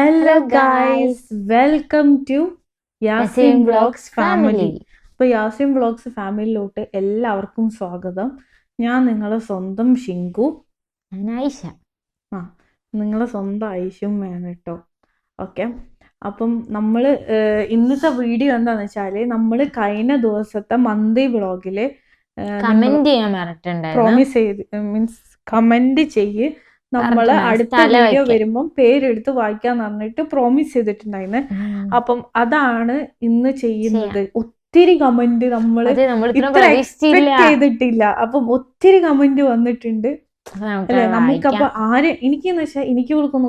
Hello guys, welcome to Yasin vlogs family. അപ്പോൾ Yasin vlogs ഫാമിലിയിലോട്ട് എല്ലാവർക്കും സ്വാഗതം. ഞാൻ നിങ്ങളെ സ്വന്തം ഷിങ്കു, ഐഷ. നിങ്ങളെ സ്വന്തം ഐഷും വേണം കേട്ടോ. ഓക്കെ, അപ്പം നമ്മൾ ഇന്നത്തെ വീഡിയോ എന്താണെന്ന് വെച്ചാൽ നമ്മൾ കഴിഞ്ഞ ദിവസത്തെ മന്തി വ്ളോഗിൽ പ്രോമിസ് ചെയ്ത് മീൻസ് കമൻറ്റ് ചെയ്യ് നമ്മള് അടുത്ത വീഡിയോ വരുമ്പം പേരെടുത്ത് വായിക്കാന്ന് പറഞ്ഞിട്ട് പ്രോമിസ് ചെയ്തിട്ടുണ്ടായിരുന്നു. അപ്പം അതാണ് ഇന്ന് ചെയ്യുന്നത്. ഒത്തിരി കമന്റ് നമ്മള് ഇത്ര എക്സ്പെക്ട് ചെയ്തിട്ടില്ല. അപ്പം ഒത്തിരി കമന്റ് വന്നിട്ടുണ്ട് അല്ലെ. നമുക്കപ്പൊ ആരെ എനിക്കെന്ന് വെച്ചാൽ എനിക്ക് കൊടുക്കുന്ന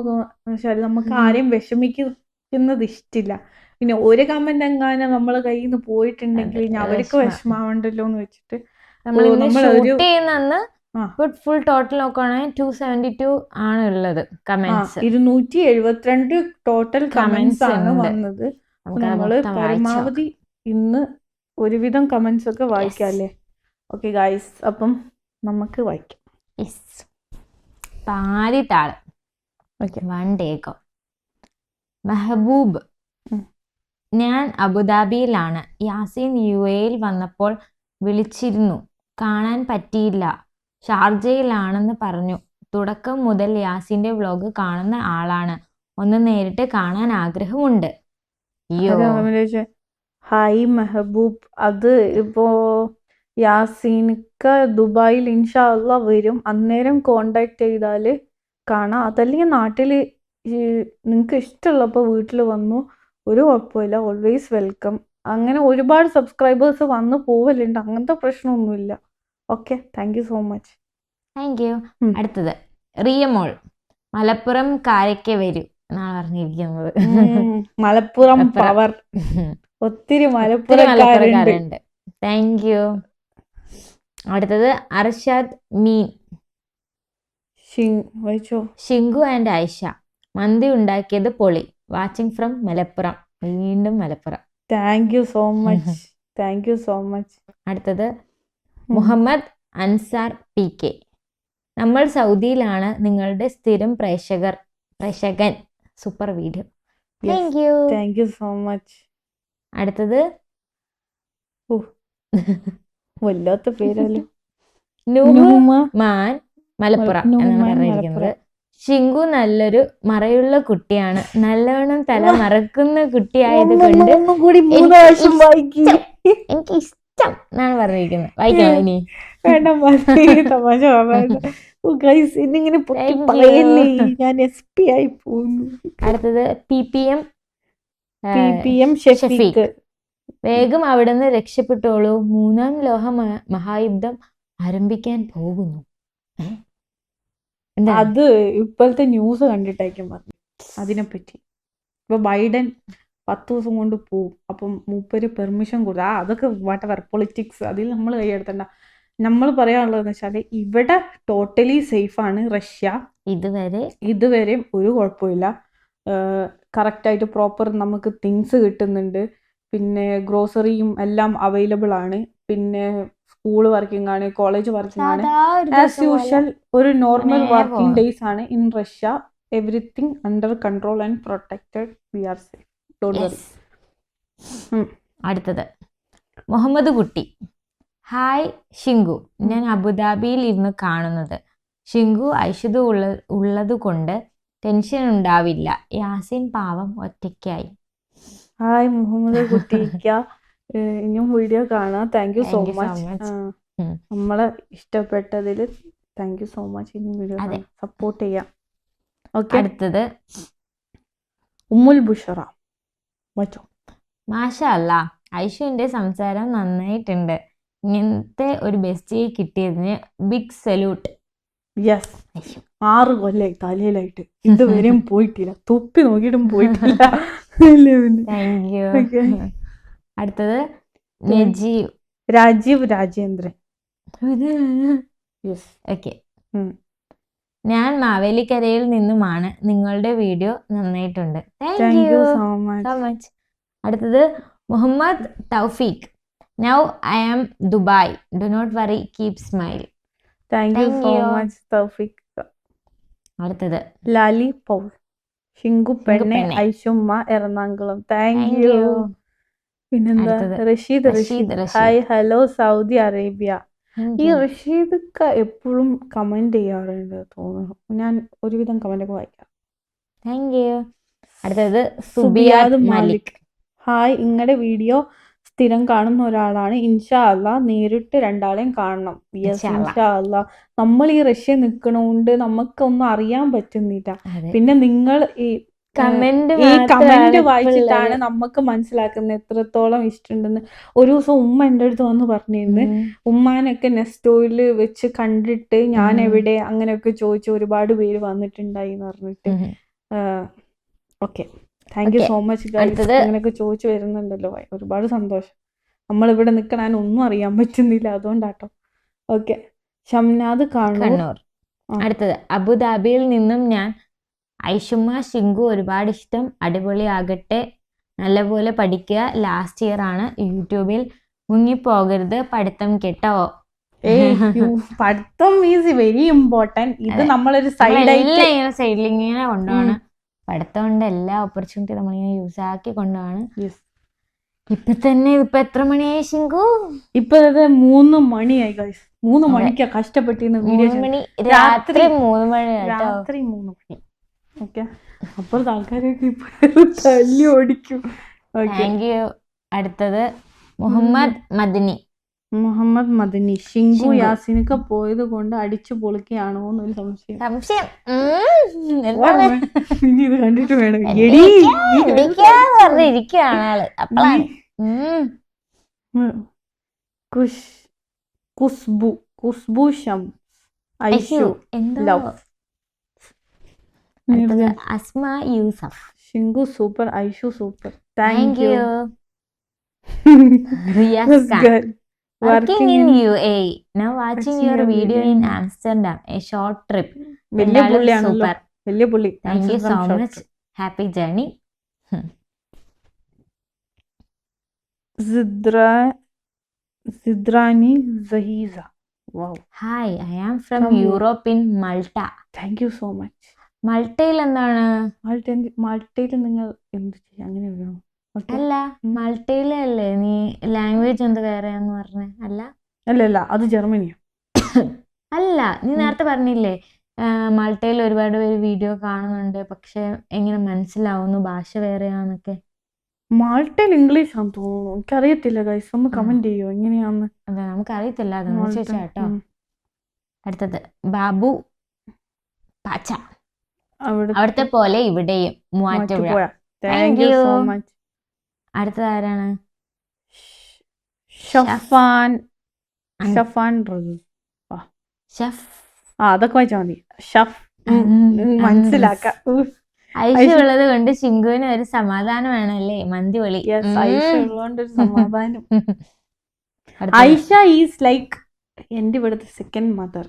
നമുക്ക് ആരെയും വിഷമിക്കുന്നത് ഇഷ്ടമില്ല. പിന്നെ ഒരു കമന്റ് എങ്ങാനും നമ്മളെ കയ്യിൽ നിന്ന് പോയിട്ടുണ്ടെങ്കിൽ അവർക്ക് വിഷമാവണ്ടല്ലോ എന്ന് വെച്ചിട്ട് നമ്മളൊരു ഫുൾ ടോട്ടൽ നോക്കുകയാണെങ്കിൽ 272 ആണ് ഉള്ളത് കമന്റ്സ്. 272 ടോട്ടൽ കമന്റ്സ് ആണ് വന്നത്. നമ്മള് പരമാവധി ഇന്ന് ഒരുവിധം കമന്റ്സ് ഒക്കെ വായിക്കാം അല്ലേ. ഓക്കെ ഗൈസ്, അപ്പം നമുക്ക് വായിക്കാം. ആദ്യത്താള് മെഹബൂബ്. ഞാൻ അബുദാബിയിലാണ്. യാസിൻ UAE വന്നപ്പോൾ വിളിച്ചിരുന്നു, കാണാൻ പറ്റിയില്ല. ഷാർജയിലാണെന്ന് പറഞ്ഞു. തുടക്കം മുതൽ യാസിന്റെ വ്ലോഗ് കാണുന്ന ആളാണ്. ഒന്ന് നേരിട്ട് കാണാൻ ആഗ്രഹമുണ്ട്. ഹായ് മെഹബൂബ്. അത് ഇപ്പോ യാസീനക്ക് ദുബായിൽ ഇൻഷാ അള്ളാ വരും. അന്നേരം കോണ്ടാക്ട് ചെയ്താല് കാണാം. അതല്ലെങ്കിൽ നാട്ടില് നിങ്ങക്ക് ഇഷ്ടമുള്ളപ്പോൾ വീട്ടിൽ വന്നു, ഒരു കുഴപ്പമില്ല. Always welcome. അങ്ങനെ ഒരുപാട് സബ്സ്ക്രൈബേഴ്സ് വന്നു പോവലുണ്ട്, അങ്ങനത്തെ പ്രശ്നമൊന്നുമില്ല. Okay, thank you so much. Thank you. അടുത്തത് റിയമോൾ. മലപ്പുറം കാരയ്ക്ക് വരൂ എന്നാണ് പറഞ്ഞിരിക്കുന്നത്. മലപ്പുറം പവർ. ഒത്തിരി മലപ്പുറക്കാരുണ്ട്. Thank you. അടുത്തത് അർഷാദ് മീൻ. ഷിങ്കു ആൻഡ് ഐഷ. മന്തി ഉണ്ടാക്കിയത് പൊളി. Watching from Malappuram. വീണ്ടും Malappuram. Thank you so much. Thank you so much. അടുത്തത് മുഹമ്മദ് അൻസാർ PK. നമ്മൾ സൗദിയിലാണ്. നിങ്ങളുടെ സ്ഥിരം പ്രേക്ഷകൻ. Super video. Thank you. Thank you so much. അടുത്തത് വല്ലാത്ത പേരല്ലോ. മാൻ മലപ്പുറം എന്നാണ് പറഞ്ഞിരിക്കുന്നത്. ഷിങ്കു നല്ലൊരു മറയുള്ള കുട്ടിയാണ്. നല്ലവണ്ണം തല മറക്കുന്ന കുട്ടിയായത് കൊണ്ട് എനിക്ക് ഇഷ്ടം എന്നാണ് പറഞ്ഞിരിക്കുന്നത്. വായിക്കണം ഇനി. അടുത്തത് PPM ഷഫീഖ്. വേഗം അവിടുന്ന് രക്ഷപ്പെട്ടോളൂ. 3ാം ലോക മഹായുദ്ധം ആരംഭിക്കാൻ പോകുന്നു. അത് ഇപ്പോഴത്തെ ന്യൂസ് കണ്ടിട്ടായിരിക്കും പറഞ്ഞു അതിനെപ്പറ്റി. ഇപ്പൊ ബൈഡൻ 10 ദിവസം കൊണ്ട് പോവും. അപ്പം മൂപ്പര് പെർമിഷൻ കൊടുത്തു. അതൊക്കെ വാട്ടവർ പൊളിറ്റിക്സ്, അതിൽ നമ്മൾ കൈയെടുത്തണ്ട. നമ്മൾ പറയാനുള്ളതെന്ന് വെച്ചാൽ ഇവിടെ ടോട്ടലി സേഫാണ് റഷ്യ. ഇതുവരെ ഒരു കുഴപ്പമില്ല. കറക്റ്റായിട്ട് പ്രോപ്പർ നമുക്ക് തിങ്സ് കിട്ടുന്നുണ്ട്. പിന്നെ ഗ്രോസറിയും എല്ലാം അവൈലബിൾ ആണ്. പിന്നെ സ്കൂൾ വർക്കിംഗ് ആണ്, കോളേജ് വർക്കിംഗ് ആണ്. ആസ് യൂഷ്വൽ ഒരു നോർമൽ വർക്കിംഗ് ഡേയ്സ് ആണ് in Russia. Everything under control and protected. We are safe. അടുത്തത് മുഹമ്മദ് കുട്ടി. ഹായ് ഷിങ്കു, ഞാൻ അബുദാബിയിൽ ഇരുന്ന് കാണുന്നത്. ഷിങ്കു ഐഷദ് ഉള്ളത് കൊണ്ട് ടെൻഷൻ ഉണ്ടാവില്ല. യാസിൻ പാവം ഒറ്റയ്ക്കായി. ഹായ് മുഹമ്മദ് കുട്ടിക്ക, ഇനിയും വീഡിയോ കാണാം. Thank you so much. നമ്മളെ ഇഷ്ടപ്പെട്ടതിൽ താങ്ക് യു സോ മച്ച്. ഇനി വീഡിയോ സപ്പോർട്ട് ചെയ്യാം. ഓക്കെ, അടുത്തത് ഉമ്മുൽ ബുഷറ. മാഷാ അല്ലാ, ഐഷുവിന്റെ സംസാരം നന്നായിട്ടുണ്ട്. ഇങ്ങനത്തെ ഒരു ബെസ്റ്റിയെ കിട്ടിയതിന് ബിഗ് സല്യൂട്ട്. യെസ്, 6 കൊല്ലായി തലയിലായിട്ട് ഇതുവരെയും പോയിട്ടില്ല. തൊപ്പി നോക്കിയിട്ടും പോയിട്ടില്ല. Thank you. അടുത്തത് രാജീവ് രാജേന്ദ്രൻ. ഓക്കെ, ഞാൻ മാവേലിക്കരയിൽ നിന്നുമാണ്. നിങ്ങളുടെ വീഡിയോ നന്നായിട്ടുണ്ട്. Thank you so much. അടുത്തത് Muhammad Taufiq. Now I am Dubai. Do not worry, keep smile. Thank you so much Taufiq. അടുത്തത് ലാലി പൗൾ. ഷിങ്കു പെണ്ണെ പെണ്ണെ. Aishumma Ernakulam. Thank thank you. You. പിന്നെന്താ അടുത്തത് Rashid Rashid. Hi hello Saudi Arabia. ഈ റഷീദ് എപ്പോഴും കമന്റ് ചെയ്യാറുണ്ട് തോന്നുന്നു. ഞാൻ ഒരുവിധം കമന്റ് ഒക്കെ വായിക്കാം. Thank you. അടുത്തത് സുബിയാദ് സുബിയാദ് മാലിക്. ഹായ്, ഇങ്ങടെ വീഡിയോ സ്ഥിരം കാണുന്ന ഒരാളാണ്. ഇൻഷാ അല്ലാ നേരിട്ട് രണ്ടാളെയും കാണണം. യെസ്, ഇൻഷാ അല്ലാ. ഇൻഷാ അല്ലാ. നമ്മൾ ഈ റഷ്യ നിൽക്കണോണ്ട് നമുക്കൊന്നും അറിയാൻ പറ്റുന്നില്ല. അതെ. പിന്നെ നിങ്ങൾ ഈ കമന്റ് കമന്റ് വായിച്ചിട്ടാണ് നമുക്ക് മനസ്സിലാക്കുന്നത് എത്രത്തോളം ഇഷ്ടമുണ്ടെന്ന്. ഒരു ദിവസം ഉമ്മ എൻ്റെ അടുത്ത് വന്ന് പറഞ്ഞിരുന്നു, ഉമ്മാനൊക്കെ നെസ്റ്റോയില് വെച്ച് കണ്ടിട്ട് ഞാൻ എവിടെ അങ്ങനെയൊക്കെ ചോദിച്ചു ഒരുപാട് പേര് വന്നിട്ടുണ്ടായി എന്ന് പറഞ്ഞിട്ട്. Okay, thank you so much guys. അങ്ങനെയൊക്കെ ചോദിച്ചു വരുന്നുണ്ടല്ലോ, ഒരുപാട് സന്തോഷം. നമ്മളിവിടെ നിൽക്കണാൻ ഒന്നും അറിയാൻ പറ്റുന്നില്ല, അതുകൊണ്ടാട്ടോ. ഓക്കെ, ഷംനാദ് കണ്ണൂർ. അടുത്തത് അബുദാബിയിൽ നിന്നും ഞാൻ. ഐഷുമ്മ ഷിങ്കു ഒരുപാട് ഇഷ്ടം, അടിപൊളിയാകട്ടെ, നല്ലപോലെ പഠിക്കുക. ലാസ്റ്റ് ഇയർ ആണ്. യൂട്യൂബിൽ മുങ്ങിപ്പോകരുത്, പഠിത്തം കേട്ടോ. പഠിത്തം ഈസ് വെരി ഇമ്പോർട്ടന്റ്. ഇത് നമ്മളൊരു സൈഡിൽ ഇങ്ങനെ കൊണ്ടുപോകണം. പഠിത്തം കൊണ്ട് എല്ലാ ഓപ്പർച്യൂണിറ്റി നമ്മളിങ്ങനെ യൂസ് ആക്കി കൊണ്ടുപോകണം. ഇപ്പൊ തന്നെ ഇപ്പൊ എത്ര മണിയായി ഷിങ്കു? ഇപ്പൊ 3 മണിയായി ഗൈസ്. 3 മണിക്കാ കഷ്ടപ്പെട്ടിരുന്നു വീഡിയോ. രാത്രി 3 മണി. രാത്രി 3 മണി. ഓക്കെ, അപ്പുറത്തെ ആൾക്കാരൊക്കെ ഇപ്പൊ തല്ലി ഓടിക്കും. Thank you. അടുത്തത് മുഹമ്മദ് മദനി. ഷിങ്കു യാസിനൊക്കെ പോയത് കൊണ്ട് അടിച്ചു പൊളിക്കുകയാണോ എന്നൊരു സംശയം. ഇനി ഇത് കണ്ടിട്ട് വേണം. ഇരിക്കുകയാണ് ആള്. അപ്പോഴാണ് Khushbu Shams Aishu love. Asma Yusuf. Shinku super, Aishu super. Thank you. Riyaz Khan. Working in UAE. Now watching your video in Amsterdam. A short trip. വലിയ പുള്ളിയാണല്ലോ. വലിയ പുള്ളി. Thank you so much. Happy journey. Zidrani Zahiza. Wow. Hi, I am from Europe in Malta. Thank you so much. മൾട്ടയിൽ എന്താണ്? മാൾട്ടയിൽ നിങ്ങൾ എന്ത് ചെയ്യാം? അങ്ങനെ വേണോ? അല്ല, മൾട്ടയിലല്ലേ നീ ലാംഗ്വേജ് എന്ത് വേറെയാന്ന് പറഞ്ഞേ? അല്ല അത് ജർമ്മനിയാ. അല്ല, നീ നേരത്തെ പറഞ്ഞില്ലേ മൾട്ടയിൽ ഒരുപാട് പേര് വീഡിയോ കാണുന്നുണ്ട്, പക്ഷെ എങ്ങനെ മനസ്സിലാവുന്നു ഭാഷ വേറെയാന്നൊക്കെ? മാൾട്ടയിൽ ഇംഗ്ലീഷ് ആണെന്ന് തോന്നുന്നു, എനിക്കറിയത്തില്ല ഗൈസ്. ഒന്ന് കമന്റ് ചെയ്യോ എങ്ങനെയാന്ന്? അതെ, നമുക്കറിയത്തില്ല, അതൊന്നും ചോദിച്ചാ കേട്ടോ. അടുത്തത് ബാബു പാച്ച. അവിടുത്തെ പോലെ ഇവിടെയും Muvattupuzha. Thank you so much. അടുത്തത് ആരാണ്? ഷഫാൻ. അതൊക്കെ വായിച്ചാ മതി. ഷഫ് മനസ്സിലാക്കാം. ഐഷ ഉള്ളത് കൊണ്ട് ഷിങ്കുവിന് ഒരു സമാധാനം വേണല്ലേ, മന്തി വിളി. ഐഷ ഉള്ളതുകൊണ്ട് ഒരു സമാധാനം. ഐഷ ഈസ് ലൈക്ക് എന്റെ ഇവിടുത്തെ സെക്കൻഡ് മദർ.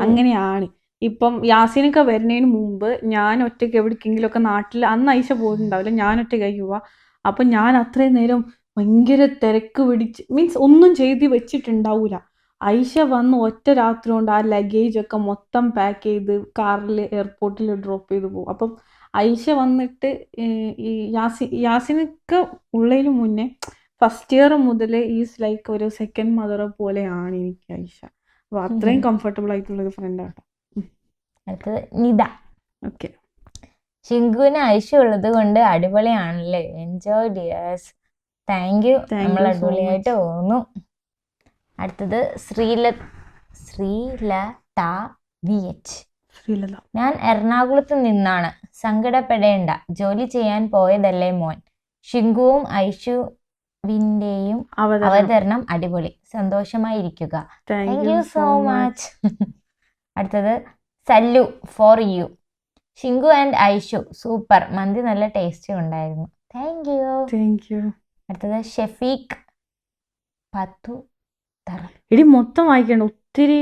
അങ്ങനെയാണ്. ഇപ്പം യാസിനൊക്കെ വരുന്നതിന് മുമ്പ് ഞാൻ ഒറ്റയ്ക്ക് എവിടേക്കെങ്കിലും ഒക്കെ നാട്ടിൽ, അന്ന് ഐഷ പോയിട്ടുണ്ടാവില്ല, ഞാൻ ഒറ്റയ്ക്കായി പോവാ. അപ്പം ഞാൻ അത്രയും നേരം ഭയങ്കര തിരക്ക് പിടിച്ച്, മീൻസ് ഒന്നും ചെയ്ത് വെച്ചിട്ടുണ്ടാവൂല. ഐഷ വന്ന് ഒറ്റ രാത്രി കൊണ്ട് ആ ലഗേജ് ഒക്കെ മൊത്തം പാക്ക് ചെയ്ത് കാറിൽ എയർപോർട്ടിൽ ഡ്രോപ്പ് ചെയ്ത് പോകും. അപ്പം ഐഷ വന്നിട്ട് ഈ യാസിനൊക്കെ ഉള്ളതിന് മുന്നേ ഫസ്റ്റ് ഇയർ മുതൽ ഈസ് ലൈക്ക് ഒരു സെക്കൻഡ് മദറെ പോലെയാണ് എനിക്ക് ഐഷ. അപ്പൊ അത്രയും കംഫർട്ടബിൾ ആയിട്ടുള്ളൊരു ഫ്രണ്ടാട്ടോ. അടുത്തത് നിത. ഓക്കെ, ഷിങ്കുവിന് ഐഷ ഉള്ളത് കൊണ്ട് അടിപൊളിയാണല്ലേ, എൻജോയ് ഡിയേഴ്സ്. താങ്ക് യു, നമ്മൾ അടിപൊളിയായിട്ട് തോന്നുന്നു. അടുത്തത് ശ്രീലത VH. ഞാൻ എറണാകുളത്ത് നിന്നാണ്, സങ്കടപ്പെടേണ്ട, ജോലി ചെയ്യാൻ പോയതല്ലേ മോൻ. ഷിങ്കുവും ഐഷുവിന്റെയും അവതരണം അടിപൊളി, സന്തോഷമായിരിക്കുക. Thank you so much. അടുത്തത് Sallu for you. Shinku and Aishu super, മന്തി നല്ല ടേസ്റ്റ് ഉണ്ടായിരുന്നു. Thank you. അടുത്തത് ഷെഫീഖ് പത്തു. ഇടി മൊത്തം വായിക്കണ്ട, ഒത്തിരി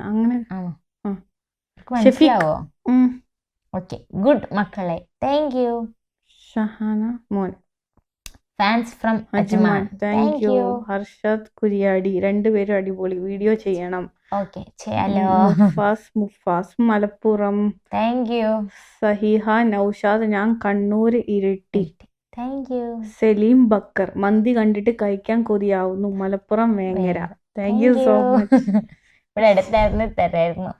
അങ്ങനെ മനസ്സിലാവോ? ഓക്കെ, ഗുഡ് മക്കളെ. Thank you. ഷഹാന മോൻ. Fans from Ajman. Thank you. Harshad Kuriyadi. രണ്ടുപേരും അടിപൊളി വീഡിയോ ചെയ്യണം. ഓക്കെ ചെയ്യാലോ. മുഫാസ് മലപ്പുറം. Thank you. സഹിഹ നൗഷാദ് ഞാൻ കണ്ണൂർ ഇരിട്ടി. Thank you. സലീം ബക്കർ മന്തി കണ്ടിട്ട് കഴിക്കാൻ കൊതിയാവുന്നു Malappuram Vengara. Thank you so much. ഇവിടെ അടുത്തായിരുന്നു തരായിരുന്നു.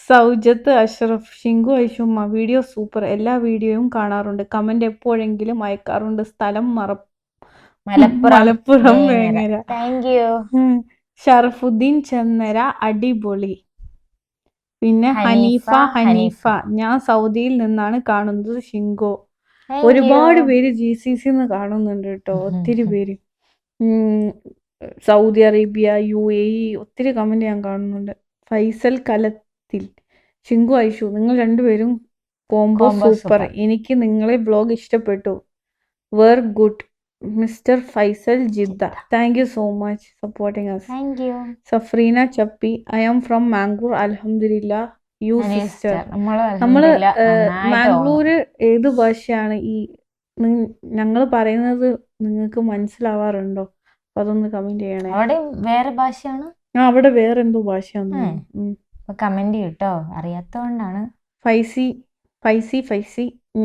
Soujath Ashraf Shinku Aishumma video super. എല്ലാ വീഡിയോയും കാണാറുണ്ട്. കമന്റ് എപ്പോഴെങ്കിലും അയക്കാറുണ്ട്. സ്ഥലം മലപ്പുറം വേങ്ങര. Thank you. ഷറഫുദ്ദീൻ ചെന്നര അടിപൊളി. പിന്നെ ഹനീഫ ഞാൻ സൗദിയിൽ നിന്നാണ് കാണുന്നത്. ഷിങ്കോ ഒരുപാട് പേര് GCC കാണുന്നുണ്ട് കേട്ടോ. ഒത്തിരി പേര് സൗദി അറേബ്യ UAE ഒത്തിരി കമന്റ് ഞാൻ കാണുന്നുണ്ട്. ഫൈസൽ കലത്തിൽ ഷിങ്കു ഐഷു നിങ്ങൾ രണ്ടുപേരും കോംബോ സൂപ്പർ. എനിക്ക് നിങ്ങളെ ബ്ലോഗ് ഇഷ്ടപ്പെട്ടു. Very good. Mister Faisal Jeddah. Thank you so much supporting us. Thank you. Safrina Chappi I am from Mangalore. അൽഹംദുലില്ലാ. You sister. നമ്മള് മാംഗ്ലൂര് ഏത് ഭാഷയാണ് ഈ ഞങ്ങൾ പറയുന്നത് നിങ്ങൾക്ക് മനസ്സിലാവാറുണ്ടോ? അപ്പൊ അതൊന്ന് കമന്റ് ചെയ്യണേ. അവിടെ വേറെ ഭാഷയാണ്. അവിടെ വേറെ എന്തോ ഭാഷയാണ്. കമന്റ് ചെയ്ട്ടോ, അറിയാത്തോണ്ടാണ്. ഫൈസി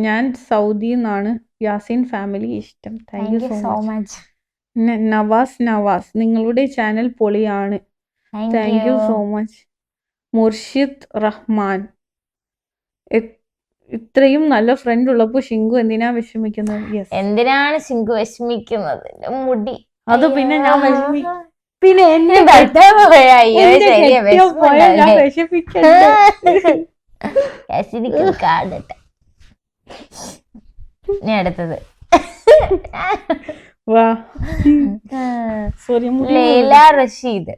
ഞാൻ സൗദിയിൽ നിന്നാണ്. യാസിൻ ഫാമിലി ഇഷ്ടം. Thank you so much. Nawaz നിങ്ങളുടെ ചാനൽ പൊളിയാണ്. Thank you so much. Murshid Rahman ഇത്രയും നല്ല ഫ്രണ്ട് ഉള്ളപ്പോ ഷിങ്കു എന്തിനാ വിഷമിക്കുന്നത്? എന്തിനാണ് ഷിങ്കു വിഷമിക്കുന്നത്? മുടി അത് പിന്നെ ഞാൻ പിന്നെ അടുത്തത് ലൈല റഷീദ്.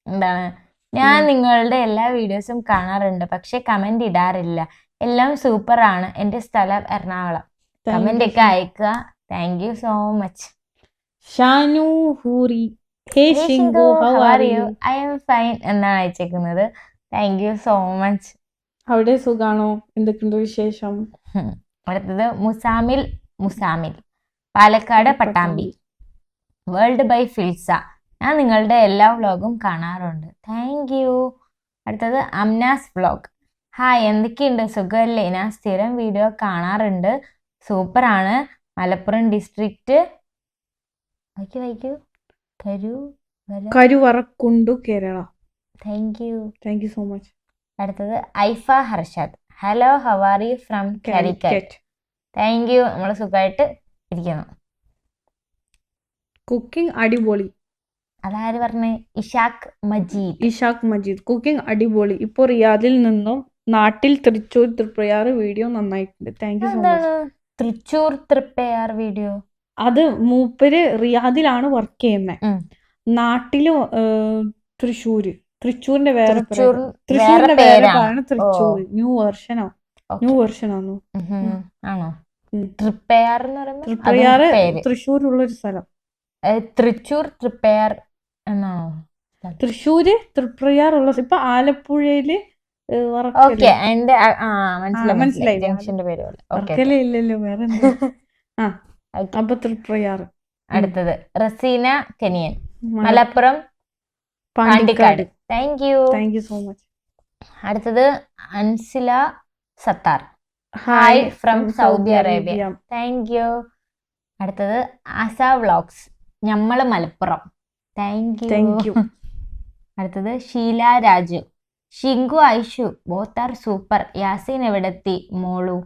എന്താണ്? ഞാൻ നിങ്ങളുടെ എല്ലാ വീഡിയോസും കാണാറുണ്ട്, പക്ഷെ കമന്റ് ഇടാറില്ല. എല്ലാം സൂപ്പർ ആണ്. എന്റെ സ്ഥലം എറണാകുളം. കമന്റ് ഒക്കെ അയക്കുക. Thank you so much. Shanu Hoori hey Shinku how are you? I am fine എന്നാണ് അയച്ചേക്കുന്നത്. Thank you so much. അവിടെ സുഖാണോ? എന്തൊക്കെയുണ്ട് വിശേഷം? അടുത്തത് മുസാമിൽ പാലക്കാട് പട്ടാമ്പി. വേൾഡ് ബൈ ഫിൽസ ഞാൻ നിങ്ങളുടെ എല്ലാ വ്ലോഗും കാണാറുണ്ട്. Thank you. അടുത്തത് അംനാസ് വ്ലോഗ്. ഹായ്, എന്തൊക്കെയുണ്ട്? സുഖമല്ലേ? ഞാൻ സ്ഥിരം വീഡിയോ കാണാറുണ്ട്. സൂപ്പറാണ്. Malappuram district Karuvarakundu Kerala. Thank you so much. അടുത്തത് Aifa Harshad. Hello, how are you from Calicut. Thank you. നമ്മൾ സുഖമായിട്ട് ഇരിക്കുന്നു. കുക്കിംഗ് അടിപൊളി. അതാര് പറഞ്ഞേ? ഇഷാഖ് മജീദ്. കുക്കിംഗ് അടിപൊളി. ഇപ്പൊ റിയാദിൽ നിന്നും നാട്ടിൽ തൃശ്ശൂർ തൃപ്രയാർ വീഡിയോ നന്നായിട്ടുണ്ട്. Thank you so much. Thrissur Triprayar video അത് മൂപ്പര് റിയാദിലാണ് വർക്ക് ചെയ്യുന്നത്. നാട്ടില് തൃശ്ശൂരിന്റെ വേറെ പേരാണ് തൃശ്ശൂർ. ന്യൂ വെർഷനാണോ? ആണോ? തൃപ്രയാർ തൃശ്ശൂരുള്ള ഒരു സ്ഥലം. തൃശ്ശൂർ തൃപ്രയാർ എന്നാണോ? തൃശ്ശൂര് തൃപ്രയാർ ഉള്ള ഇപ്പൊ ആലപ്പുഴയില് മനസ്സിലായി. ഇല്ലല്ലോ വേറെ അപ്പൊ തൃപ്രയാർ. അടുത്തത് Rasina Kaniyan Malappuram Pandikkad. Thank you so much. അടുത്തത് Ansila Sathar. Hi from Saudi Arabia. Thank you. അടുത്തത് ആസ വ്ലോഗ്സ് ഞമ്മള് മലപ്പുറം. Thank you. അടുത്തത് Sheela Raju. Shinku Aishu both are super. Yaseen എവിടെത്തി മോളു?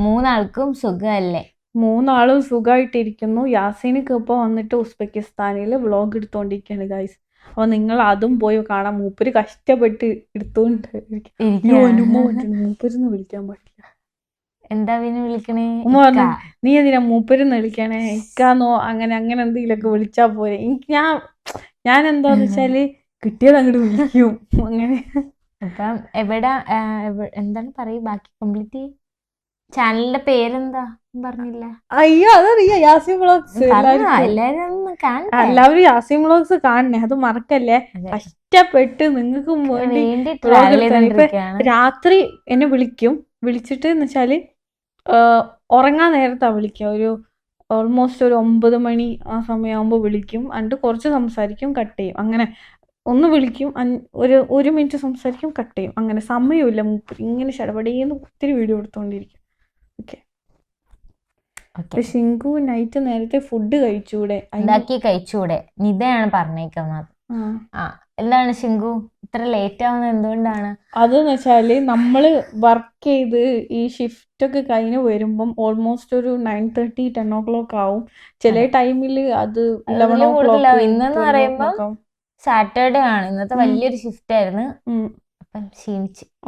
മൂന്നാൾക്കും സുഖമല്ലേ? മൂന്നാളും സുഖമായിട്ടിരിക്കുന്നു. യാസീനക്ക് ഇപ്പൊ വന്നിട്ട് ഉസ്ബെക്കിസ്ഥാനിൽ വ്ളോഗ് എടുത്തോണ്ടിരിക്കുകയാണ് ഗൈസ്. അപ്പൊ നിങ്ങൾ അതും പോയി കാണാം. മൂപ്പര് കഷ്ടപ്പെട്ട് എടുത്തോണ്ട് മൂപ്പരെന്ന് വിളിക്കാൻ പാടില്ല. എന്താ പിന്നെ വിളിക്കണേ? നീ എന്തിനാ മൂപ്പരെന്ന് വിളിക്കണേ? ഇക്കാന്നോ അങ്ങനെ എന്തെങ്കിലുമൊക്കെ വിളിച്ചാ പോരെ. ഞാൻ എന്താന്ന് വെച്ചാല് കിട്ടിയത് അങ്ങോട്ട് വിളിക്കും അങ്ങനെ. അപ്പം എന്താണ് പറയൂ, ബാക്കി കംപ്ലീറ്റ്. ചാനലിന്റെ പേരെന്താ പറഞ്ഞില്ല? അയ്യോ അതറിയാം, യാസിൻ വ്ളോഗ്സ്. എല്ലാവരും യാസിൻ വ്ളോഗ്സ് കാണണേ, അത് മറക്കല്ലേ. കഷ്ടപ്പെട്ട് നിങ്ങൾക്കും വേണ്ടി രാത്രി എന്നെ വിളിച്ചിട്ട് എന്ന് വെച്ചാല് ഉറങ്ങാൻ നേരത്താ വിളിക്കുക. ഓൾമോസ്റ്റ് ഒരു 9 മണി ആ സമയമാകുമ്പോൾ വിളിക്കും. എന്നിട്ട് കുറച്ച് സംസാരിക്കും, കട്ട് ചെയ്യും. അങ്ങനെ ഒന്ന് വിളിക്കും, ഒരു മിനിറ്റ് സംസാരിക്കും, കട്ട് ചെയ്യും. അങ്ങനെ സമയമില്ല മൂപ്പര്, ഇങ്ങനെ ശടപടേന്ന് ഒത്തിരി വീഡിയോ എടുത്തോണ്ടിരിക്കും. ഓക്കെ. ഷിങ്കു നൈറ്റ് നേരത്തെ ഫുഡ് കഴിച്ചൂടെ? കഴിച്ചൂടെ നിതയാണ് പറഞ്ഞേക്കുന്നത്. എന്താണ് ഷിങ്കു ഇത്ര ലേറ്റ് ആവുന്നത് എന്തുകൊണ്ടാണ്? അതെന്ന് വെച്ചാല് നമ്മള് വർക്ക് ചെയ്ത് ഈ ഷിഫ്റ്റ് ഒക്കെ കഴിഞ്ഞ് വരുമ്പം ഓൾമോസ്റ്റ് ഒരു 9:30 10 o'clock ആവും. ചില ടൈമില് അത് 11 o'clock. ഇന്നെന്ന് പറയുമ്പോ സാറ്റർഡേ ആണ്, ഇന്നത്തെ വലിയൊരു ഷിഫ്റ്റ് ആയിരുന്നു.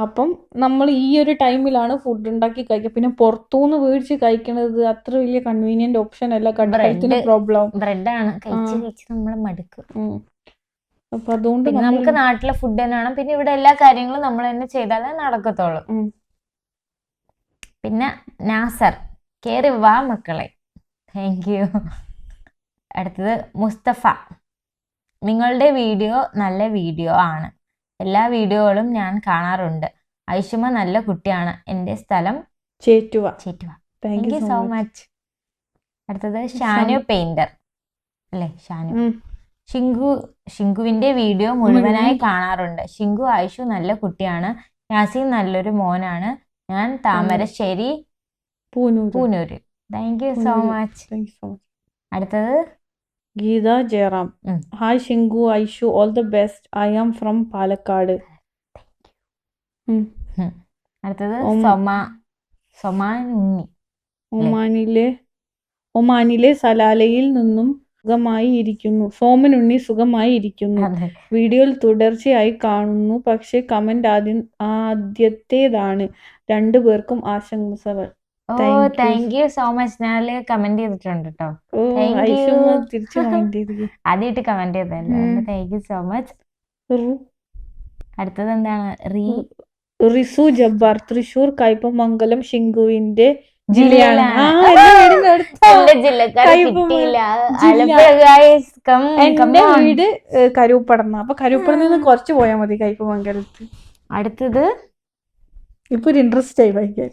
അപ്പം നമ്മൾ ഈ ഒരു ടൈമിലാണ് ഫുഡ് ഉണ്ടാക്കി കഴിക്കുക. പിന്നെ പുറത്തുനിന്ന് മേടിച്ച് കഴിക്കണത് അത്ര വലിയ കൺവീനിയന്റ് ഓപ്ഷൻ അല്ല. ഹെൽത്തിന് പ്രോബ്ലം. ബ്രെഡാണ് കഴിച്ച് നമ്മൾ മടുക്കും. അപ്പൊ അതുകൊണ്ട് നമുക്ക് നാട്ടിലെ ഫുഡ് തന്നെയാണ്. പിന്നെ ഇവിടെ എല്ലാ കാര്യങ്ങളും നമ്മൾ തന്നെ ചെയ്താലേ നടക്കത്തുള്ളൂ. പിന്നെ നാസർ കേറി വാ മക്കളെ. Thank you. അടുത്തത് മുസ്തഫ, നിങ്ങളുടെ വീഡിയോ നല്ല വീഡിയോ ആണ്. എല്ലാ വീഡിയോകളും ഞാൻ കാണാറുണ്ട്. ഐഷുമ നല്ല കുട്ടിയാണ്. എൻ്റെ സ്ഥലം Chettuva. Thank you so much. അടുത്തത് ഷാനു പെയിന്റർ അല്ലേ? ഷാനു. ഷിങ്കുവിന്റെ വീഡിയോ മുഴുവനായി കാണാറുണ്ട്. ഷിങ്കു ഐഷു നല്ല കുട്ടിയാണ്. യാസീൻ നല്ലൊരു മോനാണ്. ഞാൻ Thamarassery Poonoor. Thank you so much. അടുത്തത് Geetha Jayaram. Hi Shinku Aishu, all the best. I am from Palakkad. അടുത്തത് സൊമാനുണ്ണി. ഒമാനിലെ സലാലയിൽ നിന്നും സുഖമായി ഇരിക്കുന്നു. സോമനുണ്ണി സുഖമായി ഇരിക്കുന്നു. വീഡിയോയിൽ തുടർച്ചയായി കാണുന്നു, പക്ഷെ കമന്റ് ആദ്യത്തേതാണ്. രണ്ടുപേർക്കും ആശംസകൾ. Thank you so much. ഞാൻ കമന്റ് ചെയ്തിട്ടുണ്ട് കേട്ടോ. ആദ്യമായിട്ട് കമന്റ് ചെയ്തല്ലോ. Thank you so much. അടുത്തത് എന്താണ്? റിസു ജബ്ബാർ, തൃശൂർ കയ്പമംഗലം ഷിങ്കുവിന്റെ ജില്ലയാണ്. എന്റെ വീട് കരൂപ്പടന്ന. അപ്പൊ കരൂപ്പടന്ന് കുറച്ച് പോയാൽ മതി കയ്പമംഗലത്ത്. അടുത്തത് ഇപ്പൊ ഒരു ഇൻട്രസ്റ്റ് ആയി വായിക്കാൻ.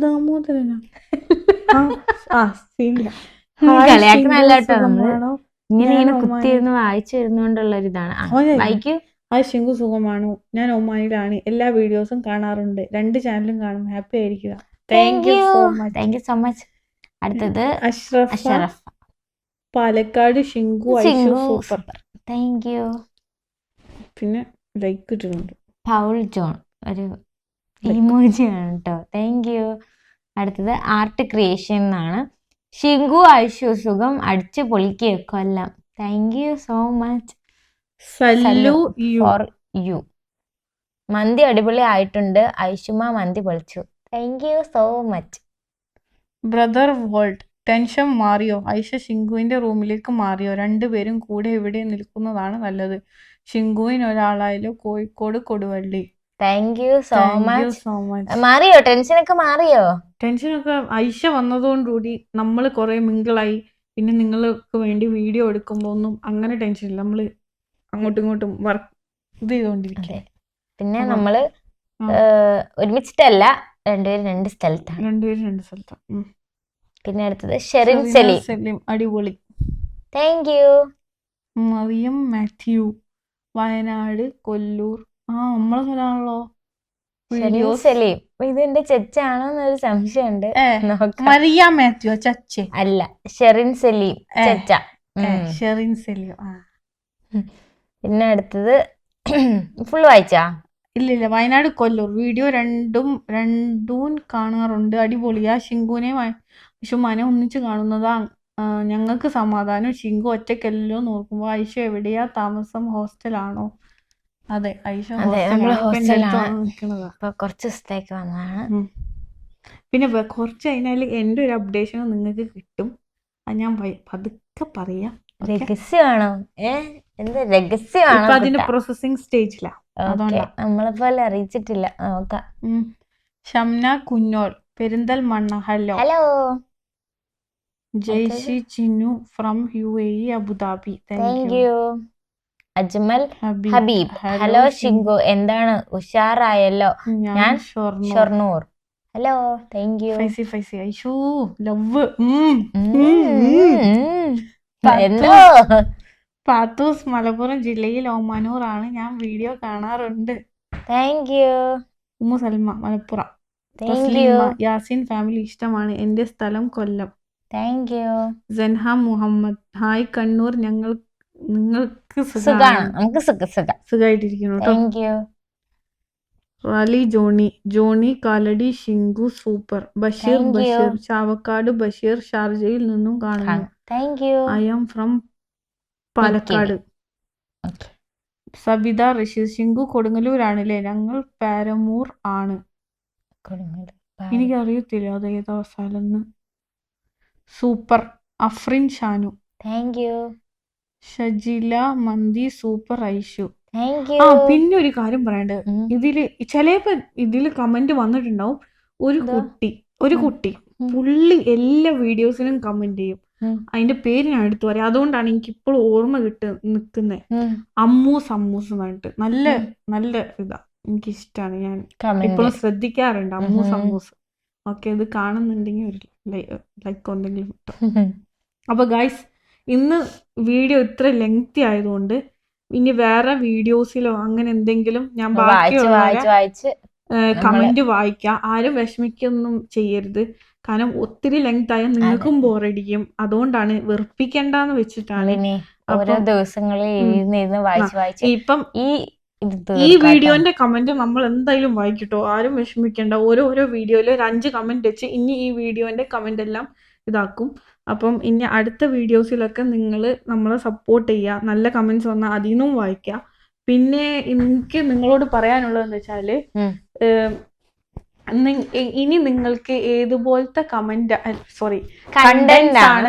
ദാമോദരനാ? ഇങ്ങനെ കുത്തിയിരുന്ന് വായിച്ചു വരുന്നോണ്ടുള്ള ഒരിതാണ്. ഹായ് ഷിങ്കു സുഖമാണോ? ഞാൻ ഒമാനിലാണ്. എല്ലാ വീഡിയോസും കാണാറുണ്ട്. 2 ചാനലും കാണും. ഹാപ്പി ആയിരിക്കുക. Thank you so much. അടുത്തത് Ashraf, Palakkad. Shinku Aishu super. Thank you. പിന്നെ ലൈക്ക് ഇട്ടിട്ടുണ്ട്. പൗൾ ജോൺ ഒരു ഇമോജിയാണ് കേട്ടോ. Thank you. അടുത്തത് ആർട്ട് ക്രിയേഷൻ എന്നാണ്. ഷിങ്കു ഐഷു സുഖം, അടിച്ചു പൊളിക്കുക Kollam. Thank you so much. For you. മന്തി അടിപൊളി ആയിട്ടുണ്ട്. ഐഷുമ മന്തി പൊളിച്ചു. Thank you so much. Brother world, tension മാറിയോ? ഐഷ ഷിങ്കുവിന്റെ റൂമിലേക്ക് മാറിയോ? രണ്ടുപേരും കൂടെ ഇവിടെ നിൽക്കുന്നതാണ് നല്ലത്. ഷിങ്കുവിന് ഒരാളായാലും Kozhikode Koduvally. Thank you so much. മാറിയോ? ടെൻഷനൊക്കെ മാറിയോ? ടെൻഷനൊക്കെ ഐഷ വന്നതോടുകൂടി നമ്മൾ കുറെ മിങ്കിളായി. പിന്നെ നിങ്ങൾക്ക് വേണ്ടി വീഡിയോ എടുക്കുമ്പോ ഒന്നും അങ്ങനെ ടെൻഷൻ ഇല്ല. നമ്മള് അങ്ങോട്ടും ഇങ്ങോട്ടും വർക്ക് ഇത് ചെയ്തോണ്ടിരിക്കുക. പിന്നെ നമ്മള് ഒരുമിച്ചിട്ടല്ല, രണ്ടുപേരും 2 സ്ഥലത്താണ്. പിന്നെ അടുത്തത് ഷെറിൻ സലീം, അടിപൊളി. Thank you. മറിയം മാത്യു, വയനാട് കൊല്ലൂർ. നമ്മളെ സ്ഥലമാണല്ലോ. സലീം, ഇത് എന്റെ ചെച്ചാണോ എന്നൊരു സംശയമുണ്ട്. മറിയ മാത്യു ചച്ച അല്ല, ഷെറിൻ സലീം ചെച്ച. ഷെറിൻ സലീം. പിന്നെ അടുത്തത് ഫുൾ വായിച്ചാ? ഇല്ല, വയനാട് കൊല്ലൂർ. വീഡിയോ രണ്ടും കാണാറുണ്ട്. അടിപൊളിയാ. ഷിങ്കുവിനെ ഐഷുമാനെ ഒന്നിച്ച് കാണുന്നതാ ഞങ്ങൾക്ക് സമാധാനം. ഷിങ്കു ഒറ്റയ്ക്കല്ലോ നോക്കുമ്പോ ഐഷ എവിടെയാ താമസം? ഹോസ്റ്റലാണോ? അതെ, ഐഷ കുറച്ച് ദിവസത്തേക്ക് വന്നതാണ്. പിന്നെ കുറച്ച് കഴിഞ്ഞാൽ എന്റെ ഒരു അപ്ഡേഷനും നിങ്ങൾക്ക് കിട്ടും. അത് ഞാൻ പതുക്കെ പറയാം. രഹസ്യമാണോ? എന്ത് രഹസ്യമാണോ? അതിന്റെ പ്രോസസിങ് സ്റ്റേജിലാ. നമ്മളെപ്പോലെ അറിയിച്ചിട്ടില്ല. നോക്കാം. ഷംന കുഞ്ഞോൾ, Perinthalmanna. Hello. Jayshi Chinnu from UAE Abu Dhabi. Thank you. Ajmal Habeeb, hello Shinku, എന്താണ് ഉഷാറായല്ലോ? ഞാൻ Shoranur. Hello thank you. Faizi Aisho love. എന്തോ പാത്തൂസ് മലപ്പുറം ജില്ലയിൽ ഓമാനൂർ ആണ്. ഞാൻ വീഡിയോ കാണാറുണ്ട്. Thank you. Ummu Salma Malappuram. Thank Tasleema you. Yasin family ഇഷ്ടമാണ്. എന്റെ സ്ഥലം Kollam. Thank you. Janha Muhammad hi Kannur. നിങ്ങൾക്ക് സുഖാണ്. നമുക്ക് സുഖമായിട്ടിരിക്കുന്നു കേട്ടോ. Thank you. Rali Johny Kalady Shinku super. Basheer Thank you. Basheer Chavakkad. Basheer ഷാർജയിൽ നിന്നും കാണുന്നു. Thank you. I am from Palakkad. Okay. Sabitha Rashid Shinku കൊടുങ്ങല്ലൂരാണല്ലേ? ഞങ്ങൾ പാരമൂർ ആണ്. എനിക്കറിയത്തില്ല അത് ഏതാ സ്ഥലം. Super. Afrin Shanu. Thank you. Shajila മന്തി സൂപ്പർ ഐഷു. താങ്ക് ആ യു. പിന്നെ ഒരു കാര്യം പറയണ്ടത്, ചിലപ്പോ ഇതില് കമന്റ് വന്നിട്ടുണ്ടാവും. ഒരു കുട്ടി പുള്ളി എല്ലാ വീഡിയോസിനും കമന്റ് ചെയ്യും. അതിന്റെ പേര് ഞാൻ എടുത്തു പറയാം, അതുകൊണ്ടാണ് എനിക്ക് ഇപ്പോൾ ഓർമ്മ നിൽക്കുന്നത്. അമ്മു സമ്മൂസ് എന്നായിട്ട് നല്ല നല്ല ഇതാ, എനിക്കിഷ്ടമാണ്. ഞാൻ ഇപ്പോഴും ശ്രദ്ധിക്കാറുണ്ട് അമ്മു സമ്മൂസ്. ഓക്കെ, ഇത് കാണുന്നുണ്ടെങ്കിൽ ഒരു ലൈക്ക് എന്തെങ്കിലും കിട്ടും. അപ്പൊ ഗൈസ്, ഇന്ന് വീഡിയോ ഇത്ര ലെങ്തി ആയതുകൊണ്ട് ഇനി വേറെ വീഡിയോസിലോ അങ്ങനെ എന്തെങ്കിലും ഞാൻ കമന്റ് വായിക്കാം. ആരും വിഷമിക്കൊന്നും ചെയ്യരുത്. കാരണം ഒത്തിരി ലെങ്ത് ആയാൽ നിങ്ങൾക്കും ബോറടിക്കും. അതുകൊണ്ടാണ് വെറുപ്പിക്കണ്ടെന്ന് വെച്ചിട്ടാണ്. ഓരോ ദിവസങ്ങളിൽ ഇപ്പം ഈ വീഡിയോന്റെ കമന്റ് നമ്മൾ എന്തായാലും വായിക്കട്ടോ. ആരും വിഷമിക്കണ്ട. ഓരോ വീഡിയോയില് ഒരു 5 കമന്റ് വെച്ച് ഇനി ഈ വീഡിയോന്റെ കമന്റ് എല്ലാം ഇതാക്കും. അപ്പം ഇനി അടുത്ത വീഡിയോസിലൊക്കെ നിങ്ങൾ നമ്മളെ സപ്പോർട്ട് ചെയ്യുക. നല്ല കമന്റ്സ് വന്നാൽ അതിൽ നിന്നും വായിക്കുക. പിന്നെ എനിക്ക് നിങ്ങളോട് പറയാനുള്ളതെന്ന് വെച്ചാല്, ഇനി നിങ്ങൾക്ക് ഏതുപോലത്തെ കണ്ടന്റ് ആണ്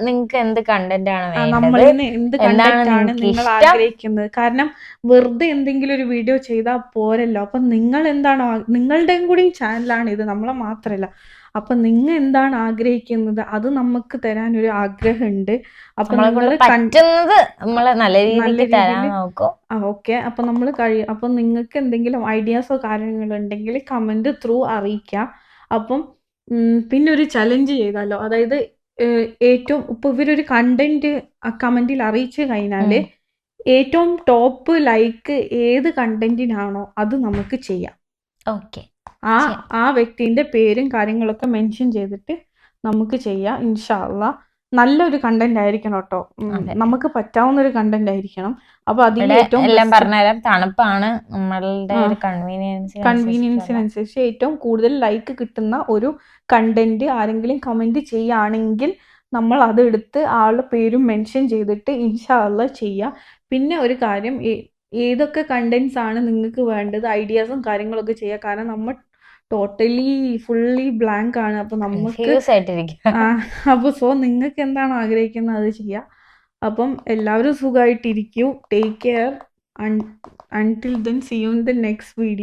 നിങ്ങൾക്ക് എന്ത് കണ്ടന്റ് ആണ് നമ്മളിന്ന് എന്ത് കണ്ടന്റ് ആണ് നിങ്ങൾ ആഗ്രഹിക്കുന്നത്? കാരണം വെറുതെ എന്തെങ്കിലും ഒരു വീഡിയോ ചെയ്താൽ പോരല്ലോ. അപ്പൊ നിങ്ങൾ എന്താണോ, നിങ്ങളുടെയും കൂടി ചാനലാണ് ഇത്, നമ്മളെ മാത്രല്ല. അപ്പൊ നിങ്ങൾ എന്താണ് ആഗ്രഹിക്കുന്നത് അത് നമുക്ക് തരാൻ ഒരു ആഗ്രഹമുണ്ട്. അപ്പൊ ഓക്കെ, അപ്പൊ നമ്മൾ കഴിയും. അപ്പൊ നിങ്ങൾക്ക് എന്തെങ്കിലും ഐഡിയാസോ കാര്യങ്ങളോ ഉണ്ടെങ്കിൽ കമന്റ് ത്രൂ അറിയിക്കാം. അപ്പം പിന്നെ ഒരു ചലഞ്ച് ചെയ്താലോ, അതായത് ഏറ്റവും ഇപ്പൊ ഇവരൊരു കണ്ടന്റ് കമന്റിൽ അറിയിച്ചു കഴിഞ്ഞാല് ഏറ്റവും ടോപ്പ് ലൈക്ക് ഏത് കണ്ടന്റിനാണോ അത് നമുക്ക് ചെയ്യാം. ഓക്കെ, ആ വ്യക്തിന്റെ പേരും കാര്യങ്ങളൊക്കെ മെൻഷൻ ചെയ്തിട്ട് നമുക്ക് ചെയ്യാം. ഇൻഷാ അല്ലാഹ് നല്ലൊരു കണ്ടന്റ് ആയിരിക്കണം കേട്ടോ. നമുക്ക് പറ്റാവുന്ന ഒരു കണ്ടന്റ് ആയിരിക്കണം. അപ്പൊ അതിൽ ഏറ്റവും തണുപ്പാണ്, നമ്മളുടെ കൺവീനിയൻസിനനുസരിച്ച് ഏറ്റവും കൂടുതൽ ലൈക്ക് കിട്ടുന്ന ഒരു കണ്ടന്റ് ആരെങ്കിലും കമന്റ് ചെയ്യുകയാണെങ്കിൽ നമ്മൾ അതെടുത്ത് ആളുടെ പേരും മെൻഷൻ ചെയ്തിട്ട് ഇൻഷാ അല്ലാഹ് ചെയ്യാം. പിന്നെ ഒരു കാര്യം, ഏതൊക്കെ കണ്ടന്റ്സ് ആണ് നിങ്ങൾക്ക് വേണ്ടത്, ഐഡിയാസും കാര്യങ്ങളൊക്കെ ചെയ്യുക. കാരണം നമ്മൾ ടോട്ടലി ഫുള്ളി ബ്ലാങ്ക് ആണ്. അപ്പൊ നമുക്ക് സോ നിങ്ങൾക്ക് എന്താണ് ആഗ്രഹിക്കുന്നത് അത് ചെയ്യാം. അപ്പം എല്ലാവരും സുഖമായിട്ടിരിക്കൂ. Take care. Until then, see you in the next video.